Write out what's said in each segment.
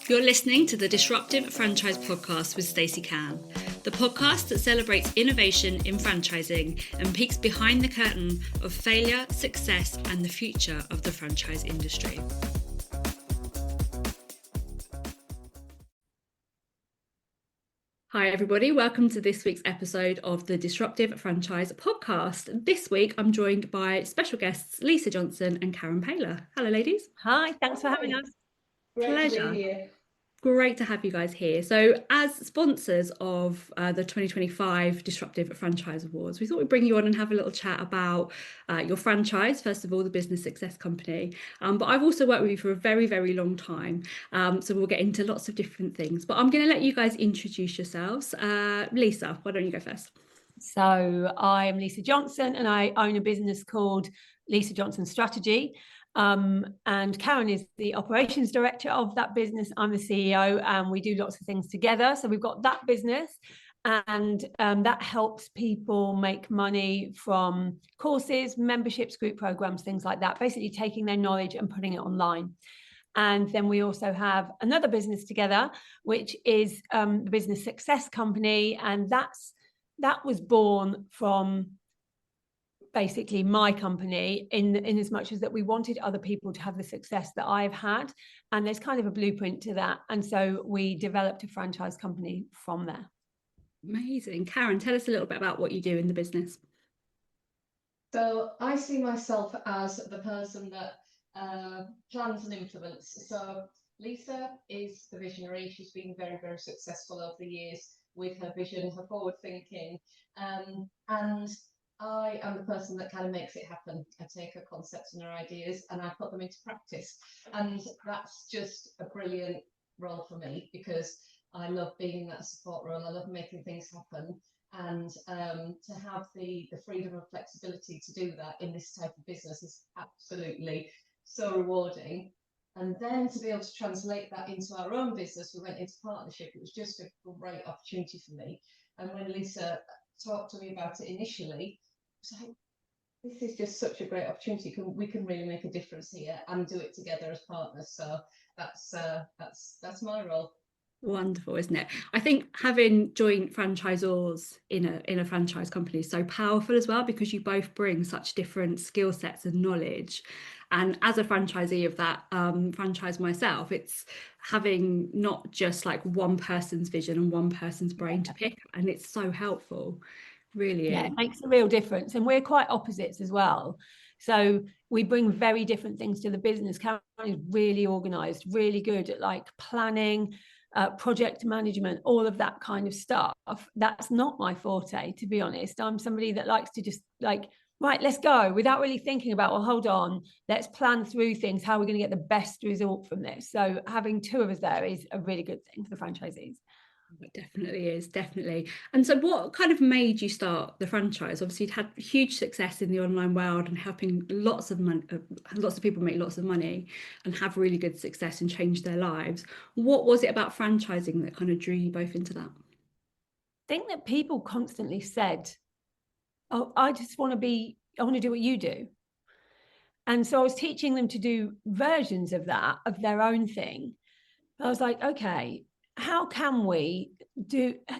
You're listening to the Disruptive Franchise Podcast with Stacey Karen, the podcast that celebrates innovation in franchising and peeks behind the curtain of failure, success, and the future of the franchise industry. Hi everybody, welcome to this week's episode of the Disruptive Franchise Podcast. This week I'm joined by special guests Lisa Johnson and Karen Paylor. Hello ladies. Hi, thanks for having us. Pleasure. To be here. Great to have you guys here. So as sponsors of the 2025 Disruptive Franchise Awards, we thought we'd bring you on and have a little chat about your franchise, first of all, the Business Success Company. But I've also worked with you for a very, very long time. So we'll get into lots of different things. But I'm going to let you guys introduce yourselves. Lisa, why don't you go first? So I'm Lisa Johnson and I own a business called Lisa Johnson Strategy. And Karen is the operations director of that business. I'm the CEO and we do lots of things together. So we've got that business and that helps people make money from courses, memberships, group programs, things like that, basically taking their knowledge and putting it online. And then we also have another business together, which is the Business Success Company. And that was born from basically my company in as much as that we wanted other people to have the success that I've had. And there's kind of a blueprint to that. And so we developed a franchise company from there. Amazing. Karen, tell us a little bit about what you do in the business. So I see myself as the person that plans and implements. So Lisa is the visionary. She's been very, very successful over the years with her vision, her forward thinking, and I am the person that kind of makes it happen. I take her concepts and her ideas and I put them into practice. And that's just a brilliant role for me because I love being in that support role. I love making things happen. And to have the freedom and flexibility to do that in this type of business is absolutely so rewarding. And then to be able to translate that into our own business, we went into partnership. It was just a great opportunity for me. And when Lisa talked to me about it initially, I was like, this is just such a great opportunity. We can really make a difference here and do it together as partners. So that's my role. Wonderful, isn't it? I think having joint franchisors in a franchise company is so powerful as well, because you both bring such different skill sets and knowledge. And as a franchisee of that franchise myself, it's having not just like one person's vision and one person's brain to pick, and it's so helpful. Really is. It makes a real difference. And we're quite opposites as well. So we bring very different things to the business. Karen is really organized, really good at like planning, project management, all of that kind of stuff. That's not my forte, to be honest. I'm somebody that likes to just like, right, let's go, without really thinking about, well, hold on, let's plan through things. How are we going to get the best result from this? So having two of us there is a really good thing for the franchisees. It definitely is, definitely. And so what kind of made you start the franchise? Obviously you'd had huge success in the online world and helping lots of people make lots of money and have really good success and change their lives. What was it about franchising that kind of drew you both into that? I think that people constantly said, oh, I want to do what you do. And so I was teaching them to do versions of that, of their own thing. I was like, okay, how can we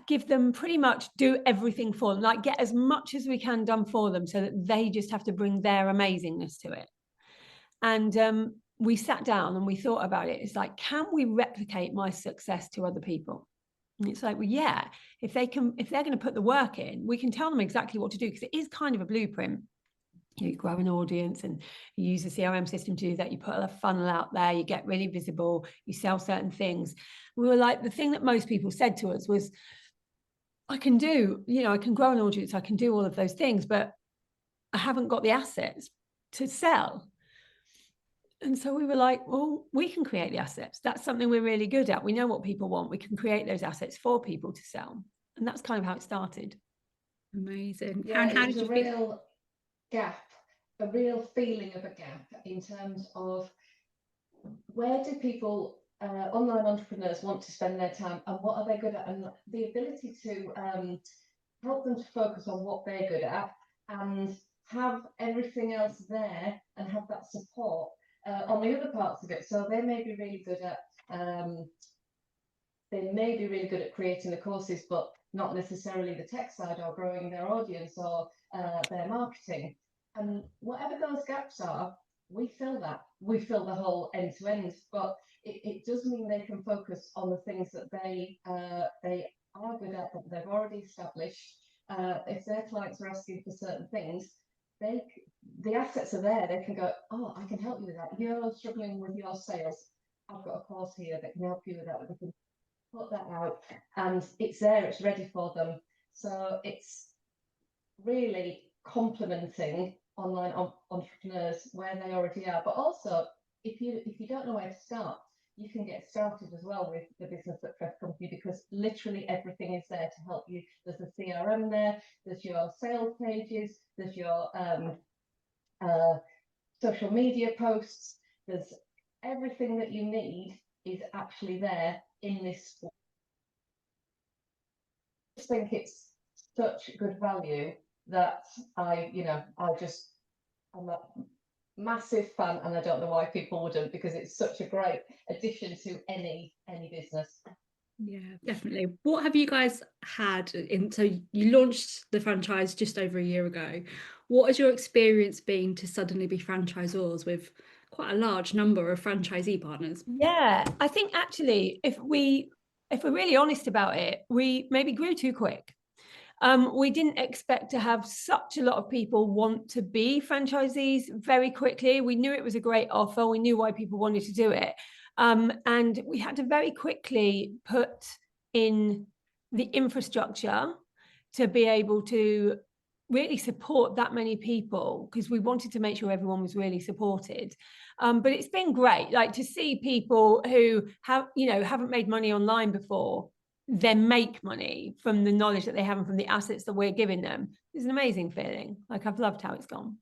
give them pretty much do everything for them, like get as much as we can done for them so that they just have to bring their amazingness to it. And we sat down and we thought about it. It's like, can we replicate my success to other people? And it's like, well, yeah, if they're going to put the work in, we can tell them exactly what to do, because it is kind of a blueprint. You grow an audience and you use a CRM system to do that. You put a funnel out there, you get really visible, you sell certain things. We were like, the thing that most people said to us was, I can grow an audience, I can do all of those things, but I haven't got the assets to sell. And so we were like, well, we can create the assets. That's something we're really good at. We know what people want. We can create those assets for people to sell. And that's kind of how it started. Amazing. Yeah, Karen, how did you feel? A real feeling of a gap in terms of where do people, online entrepreneurs, want to spend their time and what are they good at, and the ability to help them to focus on what they're good at and have everything else there and have that support on the other parts of it. So they may be really good at they may be really good at creating the courses, but not necessarily the tech side or growing their audience or their marketing. And whatever those gaps are, we fill that. We fill the whole end to end. But it does mean they can focus on the things that they are good at, that they've already established. If their clients are asking for certain things, the assets are there. They can go, oh, I can help you with that. You're struggling with your sales. I've got a course here that can help you with that. We can put that out, and it's there. It's ready for them. So it's really complementing online entrepreneurs where they already are. But also, if you don't know where to start, you can get started as well with the Business Success Company, because literally everything is there to help you. There's a CRM there, there's your sales pages, there's your social media posts, there's everything that you need is actually there in this. I just think it's such good value that I'm a massive fan, and I don't know why people wouldn't, because it's such a great addition to any business. Yeah, definitely. What have you guys had so you launched the franchise just over a year ago. What has your experience been to suddenly be franchisors with quite a large number of franchisee partners? Yeah, I think actually if we're really honest about it, we maybe grew too quick. We didn't expect to have such a lot of people want to be franchisees very quickly. We knew it was a great offer. We knew why people wanted to do it. And we had to very quickly put in the infrastructure to be able to really support that many people, because we wanted to make sure everyone was really supported. But it's been great, like to see people who haven't made money online before, then make money from the knowledge that they have and from the assets that we're giving them. It's an amazing feeling. Like, I've loved how it's gone.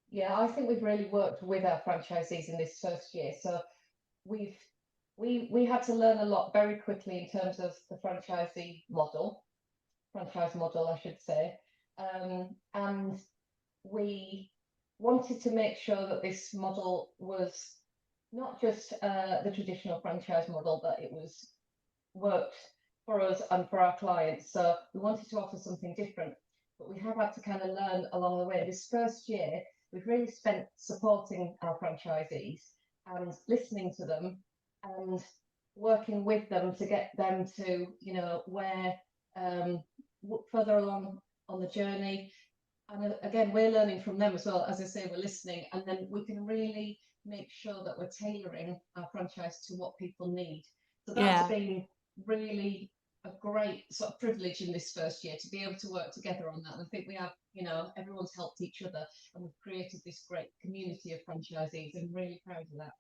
Yeah, I think we've really worked with our franchisees in this first year. So we had to learn a lot very quickly in terms of the franchise model, I should say. And we wanted to make sure that this model was not just the traditional franchise model, that it was worked for us and for our clients. So we wanted to offer something different, but we have had to kind of learn along the way. This first year, we've really spent supporting our franchisees and listening to them and working with them to get them to, where further along on the journey. And again, we're learning from them as well. As I say, we're listening, and then we can really make sure that we're tailoring our franchise to what people need. So that's been really a great sort of privilege in this first year to be able to work together on that. And I think we have, everyone's helped each other, and we've created this great community of franchisees. I'm really proud of that.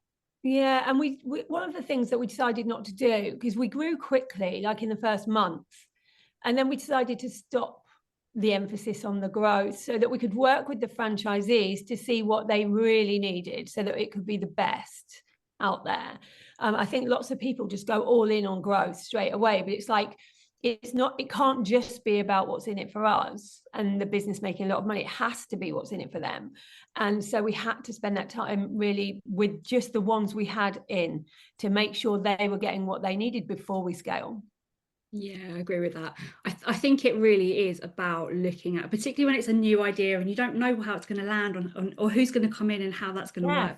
Yeah, and we one of the things that we decided not to do, because we grew quickly, like in the first month, and then we decided to stop the emphasis on the growth so that we could work with the franchisees to see what they really needed so that it could be the best out there. I think lots of people just go all in on growth straight away, but it's like, it can't just be about what's in it for us and the business making a lot of money. It has to be what's in it for them. And so we had to spend that time really with just the ones we had in to make sure they were getting what they needed before we scale. Yeah, I agree with that. I think it really is about looking at, particularly when it's a new idea and you don't know how it's going to land on or who's going to come in and how that's going to work.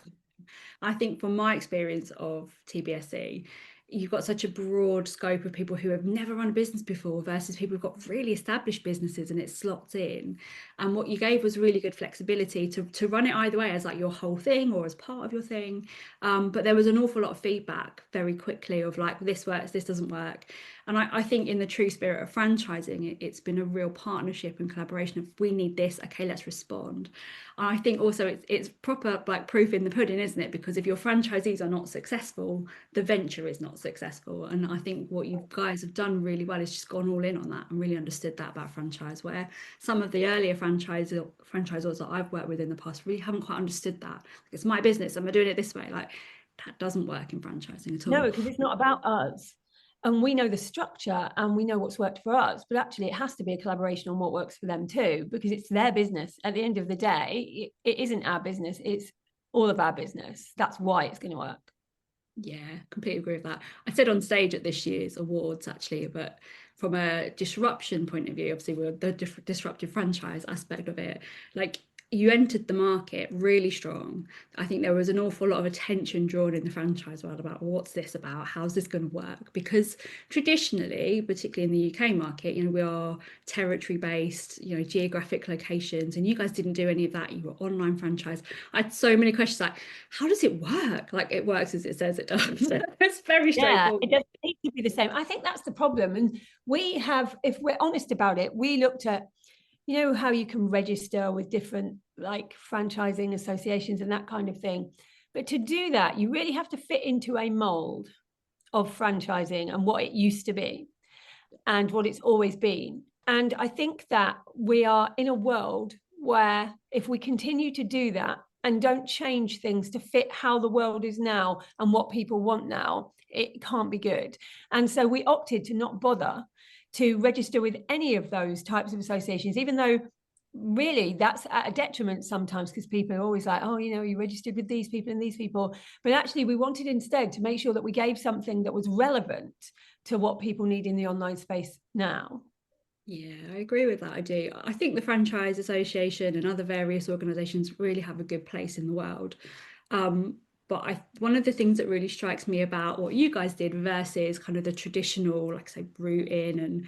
I think from my experience of TBSE, you've got such a broad scope of people who have never run a business before versus people who've got really established businesses and it slots in. And what you gave was really good flexibility to run it either way as like your whole thing or as part of your thing. But there was an awful lot of feedback very quickly of like, this works, this doesn't work. And I think in the true spirit of franchising, it's been a real partnership and collaboration of, we need this, okay, let's respond. And I think also it's proper like proof in the pudding, isn't it? Because if your franchisees are not successful, the venture is not successful. And I think what you guys have done really well is just gone all in on that and really understood that about franchise, where some of the earlier franchisors that I've worked with in the past really haven't quite understood that. Like, it's my business, am I doing it this way? Like, that doesn't work in franchising at all. No, because it's not about us. And we know the structure and we know what's worked for us, but actually it has to be a collaboration on what works for them too, because it's their business. At the end of the day, it isn't our business. It's all of our business. That's why it's going to work. Yeah, completely agree with that. I said on stage at this year's awards, actually, but from a disruption point of view, obviously we're the disruptive franchise aspect of it. Like, you entered the market really strong. I think there was an awful lot of attention drawn in the franchise world about, well, what's this about? How's this going to work? Because traditionally, particularly in the UK market, we are territory based, geographic locations, and you guys didn't do any of that. You were online franchise. I had so many questions like, how does it work? Like, it works as it says it does. It's very straightforward. It doesn't need to be the same. I think that's the problem. And we have, if we're honest about it, we looked at, how you can register with different like franchising associations and that kind of thing. But to do that, you really have to fit into a mold of franchising and what it used to be and what it's always been. And I think that we are in a world where if we continue to do that and don't change things to fit how the world is now and what people want now, it can't be good. And so we opted to not bother to register with any of those types of associations, even though really that's at a detriment sometimes, because people are always like, oh, you registered with these people and these people. But actually we wanted instead to make sure that we gave something that was relevant to what people need in the online space now. Yeah, I agree with that. I do. I think the Franchise Association and other various organisations really have a good place in the world. But one of the things that really strikes me about what you guys did versus kind of the traditional, like say, route in and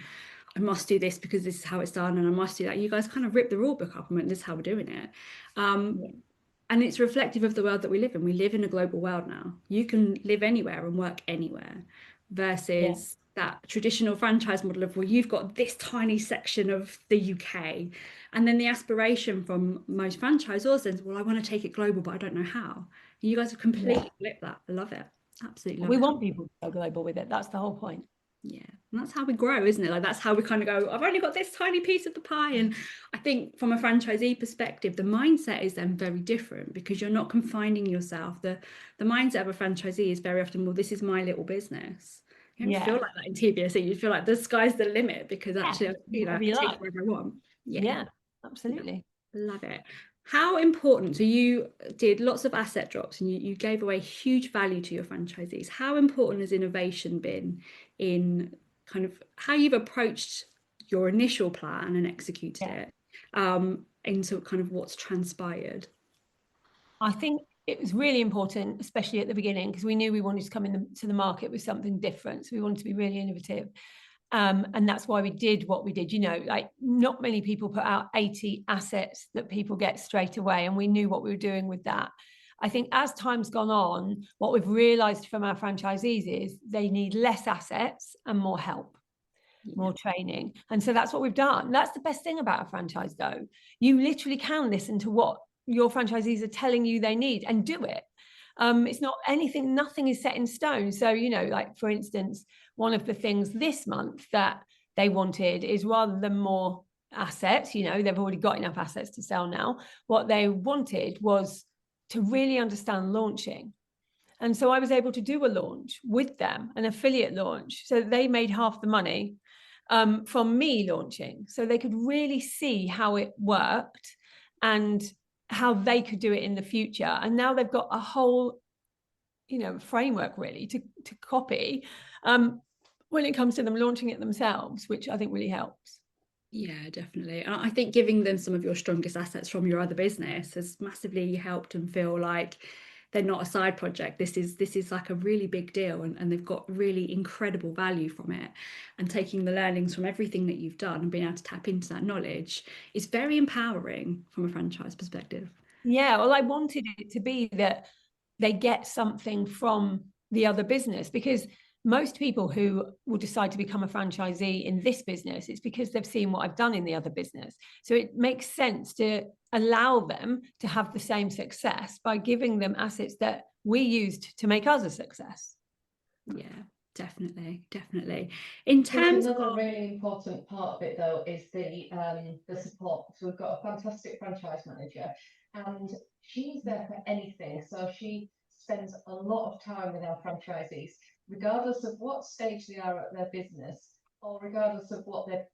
I must do this because this is how it's done and I must do that. You guys kind of ripped the rule book up and went, this is how we're doing it. And it's reflective of the world that we live in. We live in a global world now. You can live anywhere and work anywhere versus that traditional franchise model of, well, you've got this tiny section of the UK. And then the aspiration from most franchisors is, well, I want to take it global, but I don't know how. And you guys have completely flipped that. I love it. Absolutely love it. We want people to go global with it. That's the whole point. Yeah, and that's how we grow, isn't it? Like, that's how we kind of go, I've only got this tiny piece of the pie. And I think from a franchisee perspective, the mindset is then very different because you're not confining yourself. The mindset of a franchisee is very often, well, this is my little business. You don't feel like that in TBSE. You feel like the sky's the limit because actually, I can take it wherever I want. Yeah, absolutely. Love it. How important, so you did lots of asset drops and you gave away huge value to your franchisees. How important has innovation been in kind of how you've approached your initial plan and executed it into kind of what's transpired? I think it was really important, especially at the beginning, because we knew we wanted to come into the market with something different. So we wanted to be really innovative. And that's why we did what we did. Like, not many people put out 80 assets that people get straight away. And we knew what we were doing with that. I think as time's gone on, what we've realized from our franchisees is they need less assets and more help, more training. And so that's what we've done. That's the best thing about a franchise, though. You literally can listen to what your franchisees are telling you they need and do it. It's not anything, nothing is set in stone. So, like, for instance, one of the things this month that they wanted is, rather than more assets, they've already got enough assets to sell now. What they wanted was to really understand launching. And so I was able to do a launch with them, an affiliate launch. So they made half the money from me launching. So they could really see how it worked and how they could do it in the future. And now they've got a whole, framework really to copy when it comes to them launching it themselves, which I think really helps. Yeah, definitely. And I think giving them some of your strongest assets from your other business has massively helped them feel like they're not a side project. This is like a really big deal, and they've got really incredible value from it. And taking the learnings from everything that you've done and being able to tap into that knowledge is very empowering from a franchise perspective. Yeah, well, I wanted it to be that they get something from the other business, because most people who will decide to become a franchisee in this business, it's because they've seen what I've done in the other business. So it makes sense to allow them to have the same success by giving them assets that we used to make us a success. Yeah, definitely. In terms of another really important part of it, though, is the support. So we've got a fantastic franchise manager, and she's there for anything. So she spends a lot of time with our franchisees, regardless of what stage they are at their business, or regardless of what they're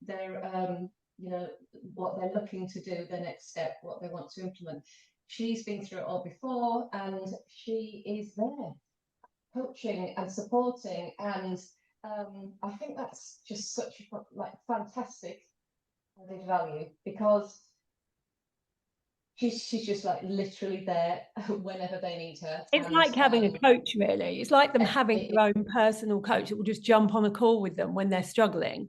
what they're looking to do, their next step, what they want to implement. She's been through it all before, and she is there coaching and supporting, and I think that's just such a fantastic added value, because she's just like literally there whenever they need her. It's like having a coach, really. It's like them having their own personal coach that will just jump on a call with them when they're struggling.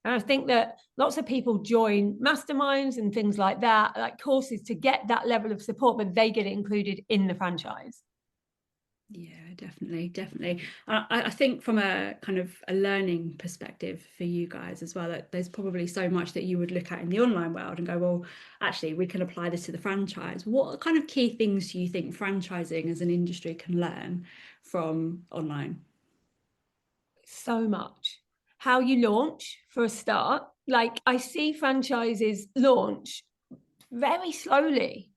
And I think that lots of people join masterminds and things like that, like courses, to get that level of support, but they get it included in the franchise. Yeah, definitely. I think from a kind of a learning perspective for you guys as well, that there's probably so much that you would look at in the online world and go, well, actually, we can apply this to the franchise. What kind of key things do you think franchising as an industry can learn from online? So much. How you launch, for a start. Like, I see franchises launch very slowly,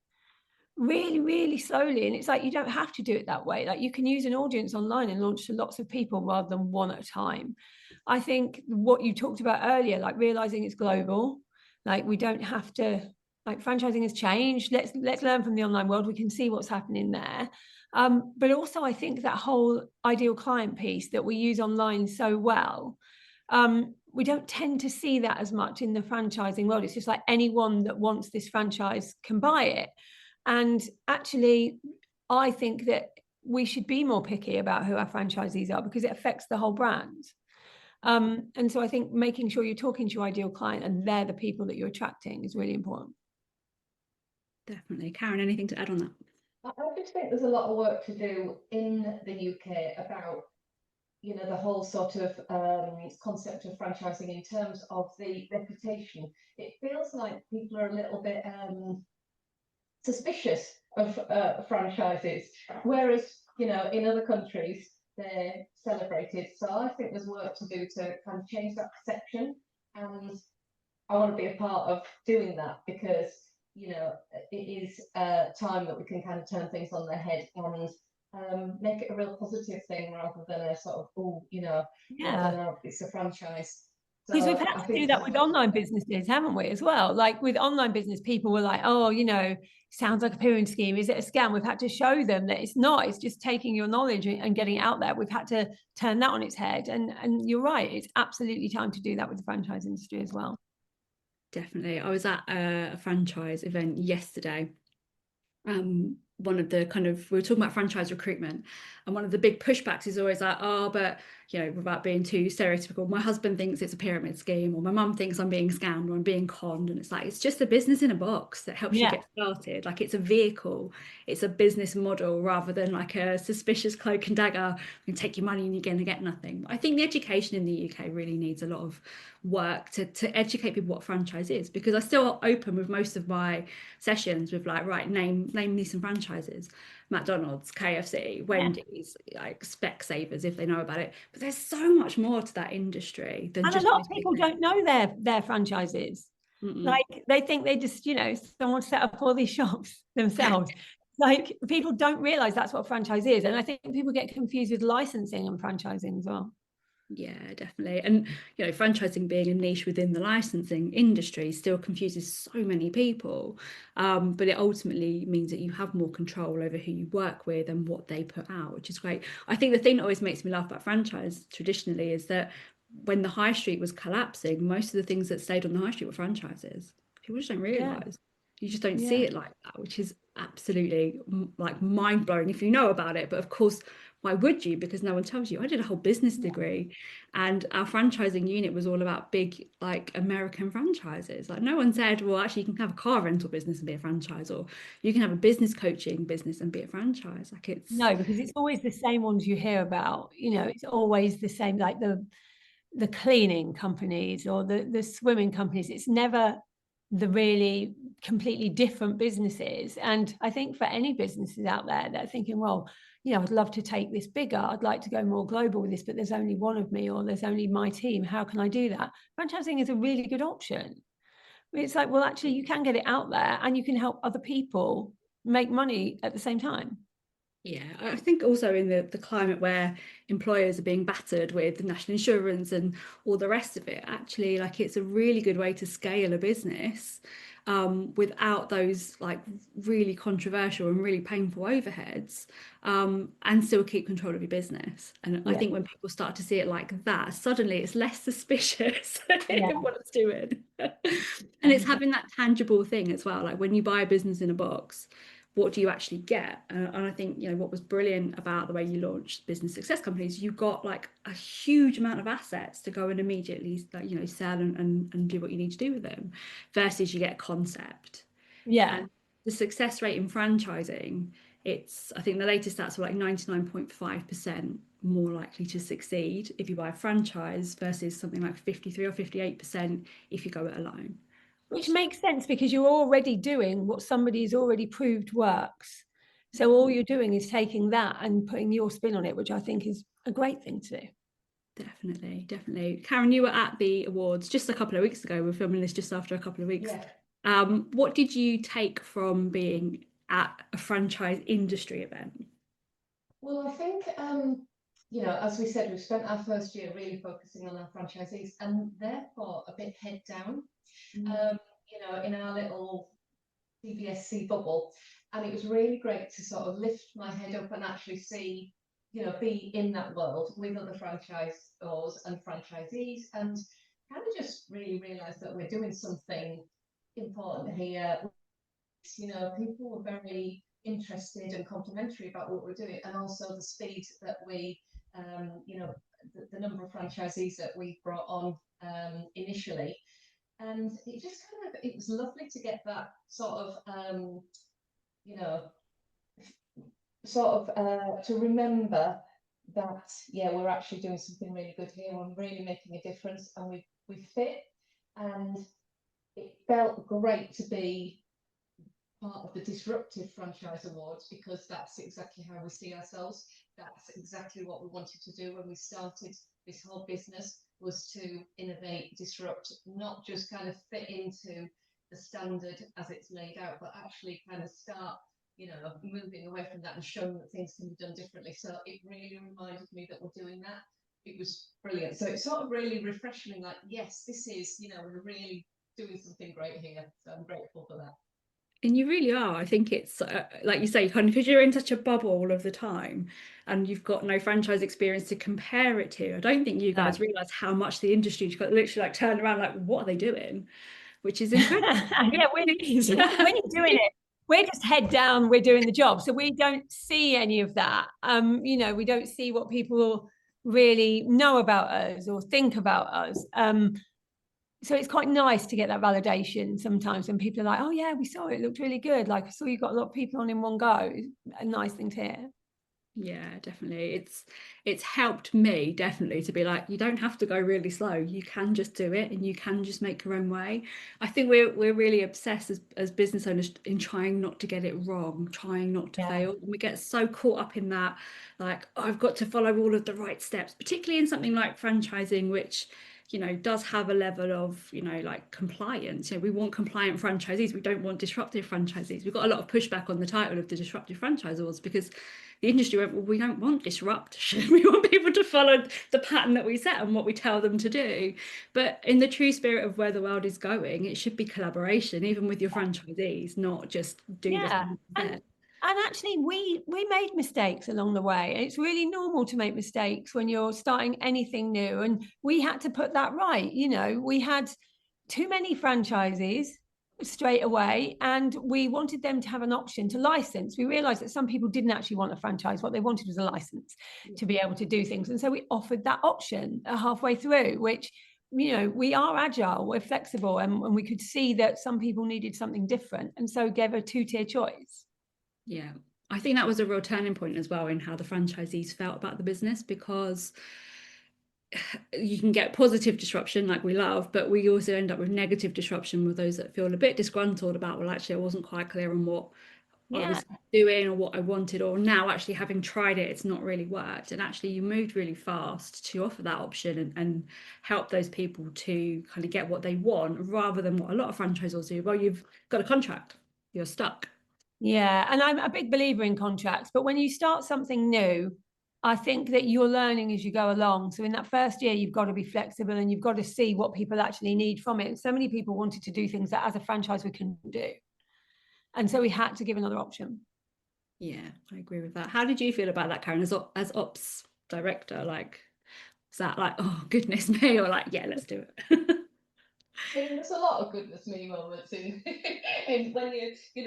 really, really slowly. And it's like, you don't have to do it that way. Like, you can use an audience online and launch to lots of people rather than one at a time. I think what you talked about earlier, like realizing it's global, like we don't have to, like, franchising has changed. Let's learn from the online world. We can see what's happening there. But also, I think that whole ideal client piece that we use online so well, we don't tend to see that as much in the franchising world. It's just like anyone that wants this franchise can buy it. And actually, I think that we should be more picky about who our franchisees are, because it affects the whole brand. And so I think making sure you're talking to your ideal client and they're the people that you're attracting is really important. Definitely. Karen, anything to add on that? I just think there's a lot of work to do in the UK about, the whole sort of concept of franchising in terms of the reputation. It feels like people are a little bit suspicious of franchises, whereas in other countries they're celebrated. So I think there's work to do to kind of change that perception, and I want to be a part of doing that, because it is time that we can kind of turn things on their head and make it a real positive thing, rather than a sort of it's a franchise. Because we've had to do that with online businesses, haven't we, as well? Like with online business, people were like, oh, sounds like a pyramid scheme. Is it a scam? We've had to show them that it's not. It's just taking your knowledge and getting it out there. We've had to turn that on its head. And you're right. It's absolutely time to do that with the franchise industry as well. Definitely. I was at a franchise event yesterday. One of the we were talking about franchise recruitment, and one of the big pushbacks is always like, oh, but without being too stereotypical, my husband thinks it's a pyramid scheme, or my mum thinks I'm being scammed or I'm being conned. And it's like, it's just a business in a box that helps you get started. Like, it's a vehicle, it's a business model, rather than like a suspicious cloak and dagger and take your money and you're going to get nothing. I think the education in the UK really needs a lot of work to educate people what franchise is, because I still open with most of my sessions with like, right, name me some franchises. McDonald's, KFC, Wendy's, like Specsavers, if they know about it. But there's so much more to that industry than just. And a lot of people don't know their franchises. Like, they think they just, someone set up all these shops themselves. Like, people don't realize that's what a franchise is. And I think people get confused with licensing and franchising as well. Yeah, definitely. And franchising being a niche within the licensing industry still confuses so many people, but it ultimately means that you have more control over who you work with and what they put out, which is great. I think the thing that always makes me laugh about franchise traditionally is that when the high street was collapsing, most of the things that stayed on the high street were franchises. People just don't realize. You just don't see it like that, which is absolutely like mind-blowing if you know about it. But of course, why would you? Because no one tells you. I did a whole business degree, and our franchising unit was all about big, like, American franchises. Like, no one said, well, actually, you can have a car rental business and be a franchise, or you can have a business coaching business and be a franchise. Like, it's no, because it's always the same ones you hear about. It's always the same, like the cleaning companies or the swimming companies. It's never the really completely different businesses. And I think for any businesses out there that are thinking, well, I'd love to take this bigger, I'd like to go more global with this, but there's only one of me, or there's only my team, how can I do that? Franchising is a really good option. It's like, well, actually, you can get it out there and you can help other people make money at the same time. Yeah, I think also in the climate where employers are being battered with national insurance and all the rest of it, actually, like, it's a really good way to scale a business without those like really controversial and really painful overheads, and still keep control of your business. And I think when people start to see it like that, suddenly it's less suspicious in what it's doing. And it's having that tangible thing as well. Like when you buy a business in a box, what do you actually get? And I think, you know, what was brilliant about the way you launched Business Success Companies, you got like a huge amount of assets to go and immediately, like, you know, sell and do what you need to do with them, versus you get a concept. Yeah. And the success rate in franchising, it's, I think the latest stats were like 99.5% more likely to succeed if you buy a franchise versus something like 53 or 58% if you go it alone. Which makes sense, because you're already doing what somebody's already proved works. So all you're doing is taking that and putting your spin on it, which I think is a great thing to do. Definitely. Karen, you were at the awards just a couple of weeks ago. We're filming this just after a couple of weeks. Yeah. What did you take from being at a franchise industry event? Well, I think, you know, as we said, we've spent our first year really focusing on our franchisees, and therefore a bit head down, you know, in our little CBSC bubble. And it was really great to sort of lift my head up and actually see, you know, be in that world with other franchisors and franchisees, and kind of just really realize that we're doing something important here. You know, people were very interested and complimentary about what we're doing, and also the speed that we, you know, the number of franchisees that we brought on initially. And it just kind of, it was lovely to get that sort of, you know, to remember that, yeah, we're actually doing something really good here. We're really making a difference, and we fit. And it felt great to be part of the Disruptive Franchise Awards, because that's exactly how we see ourselves. That's exactly what we wanted to do when we started this whole business, was to innovate, disrupt, not just kind of fit into the standard as it's laid out, but actually kind of start, you know, moving away from that and showing that things can be done differently. So it really reminded me that we're doing that. It was brilliant. So it sort of really refreshed me, like, yes, this is, you know, we're really doing something great here. So I'm grateful for that. And you really are. I think it's like you say, kind of, because you're in such a bubble all of the time and you've got no franchise experience to compare it to. I don't think you guys realize how much the industry's got literally like turned around, like, what are they doing? Which is incredible. Yeah, when you're doing it, we're just head down, we're doing the job. So we don't see any of that. You know, we don't see what people really know about us or think about us. So it's quite nice to get that validation sometimes when people are like, oh yeah, we saw it, looked really good. Like, I saw you got a lot of people on in one go. It's a nice thing to hear. Yeah, definitely. It's helped me definitely to be like, you don't have to go really slow. You can just do it and you can just make your own way. I think we're really obsessed as business owners in trying not to get it wrong, trying not to fail. And we get so caught up in that, like, oh, I've got to follow all of the right steps, particularly in something like franchising, which, you know, does have a level of, you know, like compliance. You know, we want compliant franchisees. We don't want disruptive franchisees. We've got a lot of pushback on the title of the Disruptive Franchise Awards, because the industry went, well, we don't want disruption. We want people to follow the pattern that we set and what we tell them to do. But in the true spirit of where the world is going, it should be collaboration, even with your franchisees, not just do this. And actually, we made mistakes along the way. It's really normal to make mistakes when you're starting anything new. And we had to put that right. You know, we had too many franchises straight away, and we wanted them to have an option to license. We realized that some people didn't actually want a franchise. What they wanted was a license to be able to do things. And so we offered that option halfway through, which, you know, we are agile, we're flexible, and we could see that some people needed something different, and so gave a two-tier choice. Yeah, I think that was a real turning point as well in how the franchisees felt about the business, because you can get positive disruption like we love, but we also end up with negative disruption with those that feel a bit disgruntled about, well, actually I wasn't quite clear on what I was doing or what I wanted, or now actually having tried it, it's not really worked. And actually you moved really fast to offer that option and help those people to kind of get what they want, rather than what a lot of franchisors do. Well, you've got a contract, you're stuck. Yeah, and I'm a big believer in contracts, but when you start something new, I think that you're learning as you go along. So in that first year, you've got to be flexible and you've got to see what people actually need from it. So many people wanted to do things that as a franchise we couldn't do. And so we had to give another option. Yeah, I agree with that. How did you feel about that, Karen, as ops director? Like, is that like, oh, goodness me, or like, yeah, let's do it? There's a lot of goodness me moments in, in when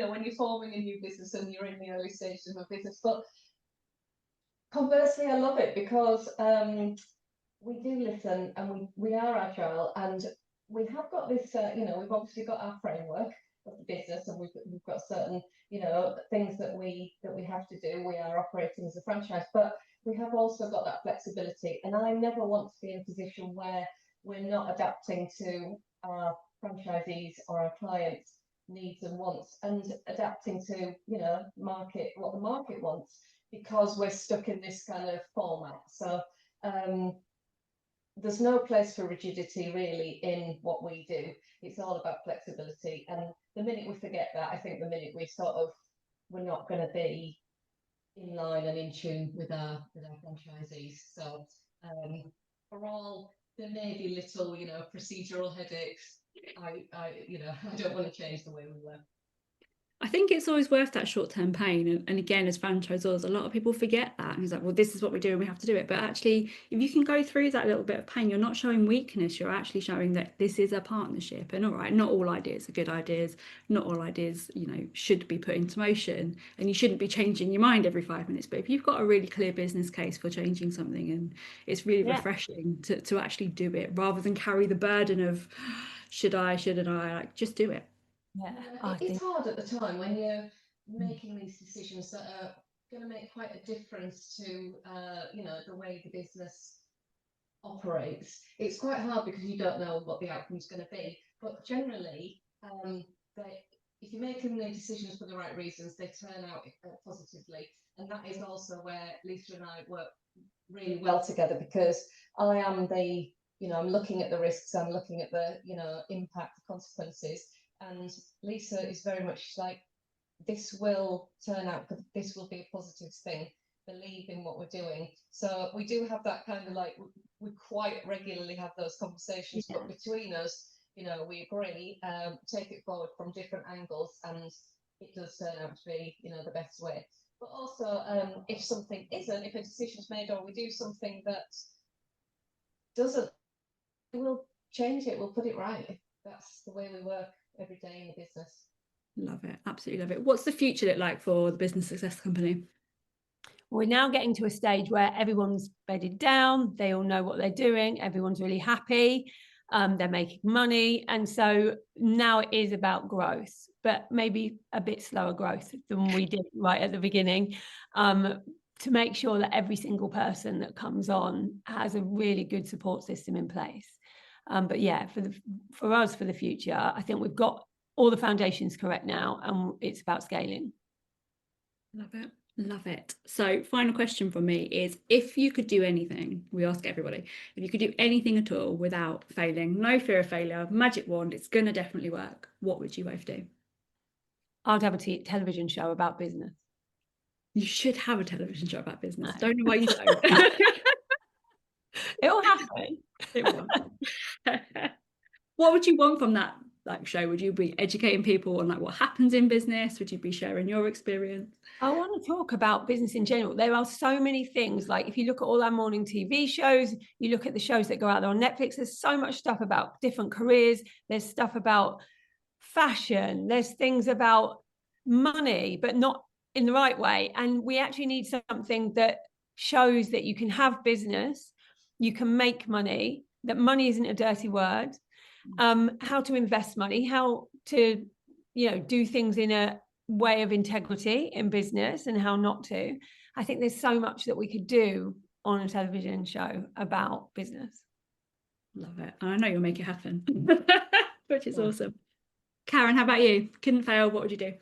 when you're forming a new business and you're in the early stages of a business. But conversely, I love it because we do listen and we are agile, and we have got this. We've obviously got our framework of the business, and we've got certain things that we have to do. We are operating as a franchise, but we have also got that flexibility. And I never want to be in a position where we're not adapting to our franchisees or our clients' needs and wants, and adapting to what the market wants, because we're stuck in this kind of format. So there's no place for rigidity really in what we do. It's all about flexibility, and the minute we forget that, I think the minute we're not going to be in line and in tune with our franchisees. So for all there may be little procedural headaches, I don't want to change the way we work. I think it's always worth that short-term pain. And again, as franchisors, a lot of people forget that. And it's like, well, this is what we do and we have to do it. But actually, if you can go through that little bit of pain, you're not showing weakness. You're actually showing that this is a partnership. And all right, not all ideas are good ideas. Not all ideas, should be put into motion. And you shouldn't be changing your mind every 5 minutes. But if you've got a really clear business case for changing something, and it's really refreshing to actually do it rather than carry the burden of, should I, shouldn't I, like, just do it. Yeah, it's hard at the time when you're making these decisions that are going to make quite a difference to the way the business operates. It's quite hard because you don't know what the outcome is going to be. But generally, if you're making the decisions for the right reasons, they turn out positively. And that is also where Lisa and I work really well together, because I am I'm looking at the risks, I'm looking at the impact, the consequences. And Lisa is very much like, this will turn out, this will be a positive thing, believe in what we're doing. So we do have that kind of like, we quite regularly have those conversations, but between us, we agree, take it forward from different angles, and it does turn out to be, the best way. But also, if something isn't, if a decision's made or we do something that doesn't, we'll change it, we'll put it right. That's the way we work every day in the business. Love it, absolutely love it. What's the future look like for the Business Success Company? We're now getting to a stage where everyone's bedded down, they all know what they're doing, everyone's really happy, they're making money, and so now it is about growth, but maybe a bit slower growth than we did right at the beginning, to make sure that every single person that comes on has a really good support system in place. But yeah, for us, for the future, I think we've got all the foundations correct now, and it's about scaling. Love it. Love it. So final question from me is, if you could do anything, we ask everybody, if you could do anything at all without failing, no fear of failure, magic wand, it's going to definitely work, what would you both do? I'd have a television show about business. You should have a television show about business. No. Don't know why you don't. It'll happen. It will. What would you want from that show? Would you be educating people on what happens in business? Would you be sharing your experience? I want to talk about business in general. There are so many things. Like if you look at all our morning TV shows, you look at the shows that go out there on Netflix, there's so much stuff about different careers. There's stuff about fashion. There's things about money, but not in the right way. And we actually need something that shows that you can have business, you can make money, that money isn't a dirty word, how to invest money, how to, do things in a way of integrity in business, and how not to. I think there's so much that we could do on a television show about business. Love it. And I know you'll make it happen, which is awesome. Karen, how about you? Couldn't fail, what would you do?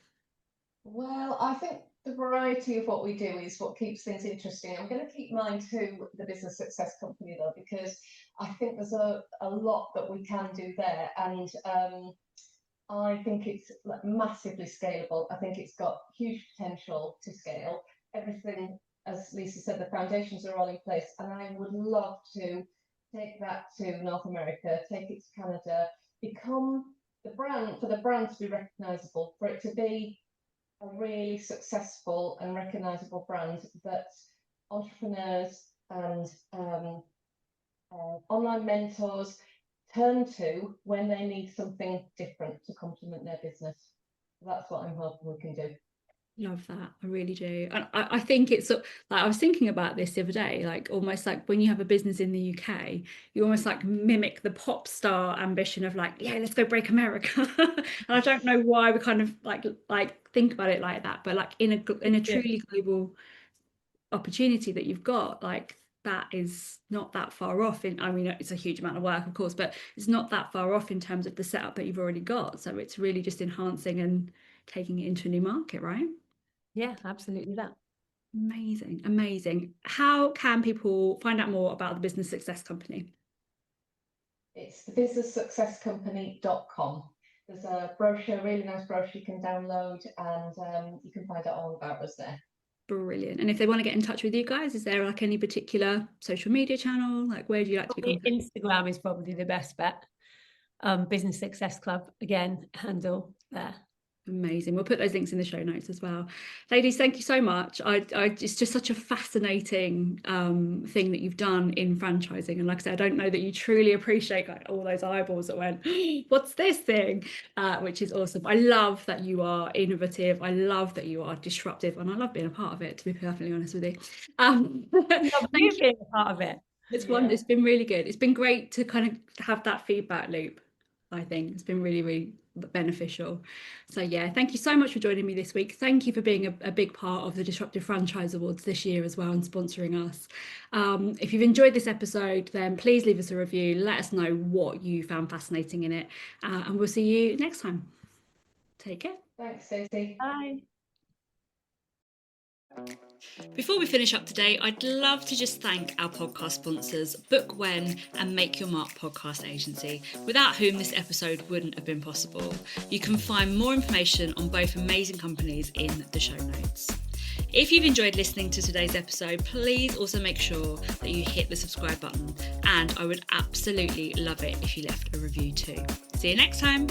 Well, I think the variety of what we do is what keeps things interesting. I'm going to keep mine to the Business Success Company though, because I think there's a lot that we can do there, and I think it's massively scalable. I think it's got huge potential to scale. Everything as Lisa said, the foundations are all in place, and I would love to take that to North America, take it to Canada, become the brand, for the brand to be recognisable, for it to be a really successful and recognisable brand that entrepreneurs and online mentors turn to when they need something different to complement their business. That's what I'm hoping we can do. Love that. I really do. And I think it's like, I was thinking about this the other day, like almost like when you have a business in the UK, you almost like mimic the pop star ambition of like, yeah, let's go break America. And I don't know why we kind of like think about it like that, but like in a truly global opportunity that you've got, like that is not that far off. I mean, it's a huge amount of work, of course, but it's not that far off in terms of the setup that you've already got. So it's really just enhancing and taking it into a new market, right? Yeah, absolutely that. Amazing. How can people find out more about the Business Success Company? It's thebusinesssuccesscompany.com. There's a brochure, really nice brochure you can download, and you can find out all about us there. Brilliant. And if they want to get in touch with you guys, is there like any particular social media channel? Like where do you like to be contacted? Instagram is probably the best bet. Business Success Club, again, handle there. Amazing. We'll put those links in the show notes as well. Ladies, thank you so much. It's just such a fascinating thing that you've done in franchising. And like I said, I don't know that you truly appreciate like all those eyeballs that went, what's this thing? Which is awesome. I love that you are innovative. I love that you are disruptive. And I love being a part of it, to be perfectly honest with you. I love you being a part of it. It's been really good. It's been great to kind of have that feedback loop. I think it's been really, really beneficial. So yeah, thank you so much for joining me this week. Thank you for being a big part of the Disruptive Franchise Awards this year as well and sponsoring us. If you've enjoyed this episode, then please leave us a review. Let us know what you found fascinating in it, and we'll see you next time. Take care. Thanks, Stacey. Bye. Before we finish up today, I'd love to just thank our podcast sponsors, Book When and Make Your Mark Podcast Agency, without whom this episode wouldn't have been possible. You can find more information on both amazing companies in the show notes. If you've enjoyed listening to today's episode, please also make sure that you hit the subscribe button, and I would absolutely love it if you left a review too. See you next time.